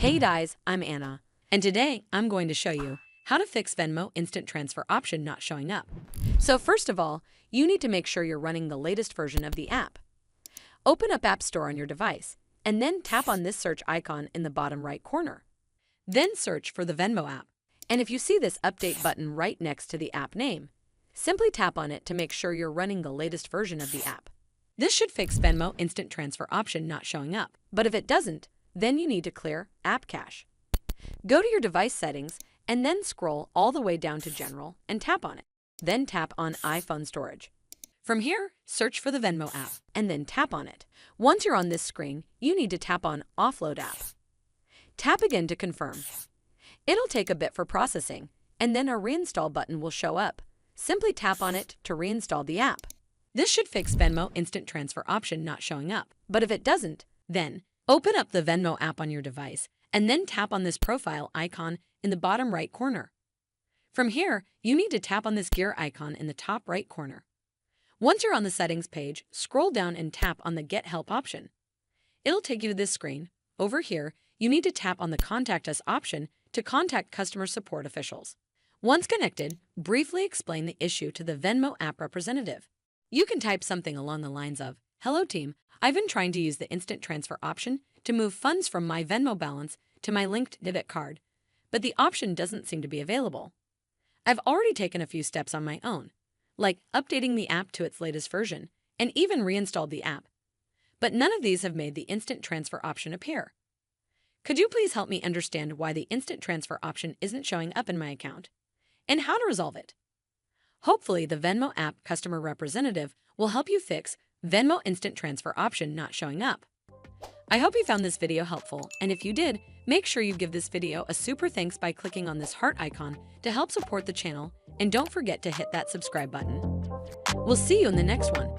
Hey guys, I'm Anna, and today I'm going to show you how to fix Venmo instant transfer option not showing up. So first of all, you need to make sure you're running the latest version of the app. Open up App Store on your device, and then tap on this search icon in the bottom right corner. Then search for the Venmo app, and if you see this update button right next to the app name, simply tap on it to make sure you're running the latest version of the app. This should fix Venmo instant transfer option not showing up, but if it doesn't, then you need to clear App Cache. Go to your device settings and then scroll all the way down to General and tap on it. Then tap on iPhone Storage. From here, search for the Venmo app and then tap on it. Once you're on this screen, you need to tap on Offload App. Tap again to confirm. It'll take a bit for processing, and then a reinstall button will show up. Simply tap on it to reinstall the app. This should fix Venmo instant transfer option not showing up, but if it doesn't, then open up the Venmo app on your device and then tap on this profile icon in the bottom right corner. From here, you need to tap on this gear icon in the top right corner. Once you're on the settings page, scroll down and tap on the Get Help option. It'll take you to this screen. Over here, you need to tap on the Contact Us option to contact customer support officials. Once connected, briefly explain the issue to the Venmo app representative. You can type something along the lines of, "Hello team, I've been trying to use the instant transfer option to move funds from my Venmo balance to my linked debit card, but the option doesn't seem to be available. I've already taken a few steps on my own, like updating the app to its latest version and even reinstalled the app, but none of these have made the instant transfer option appear. Could you please help me understand why the instant transfer option isn't showing up in my account and how to resolve it?" Hopefully, the Venmo app customer representative will help you fix Venmo instant transfer option not showing up. I hope you found this video helpful, and if you did, make sure you give this video a super thanks by clicking on this heart icon to help support the channel, and don't forget to hit that subscribe button. We'll see you in the next one.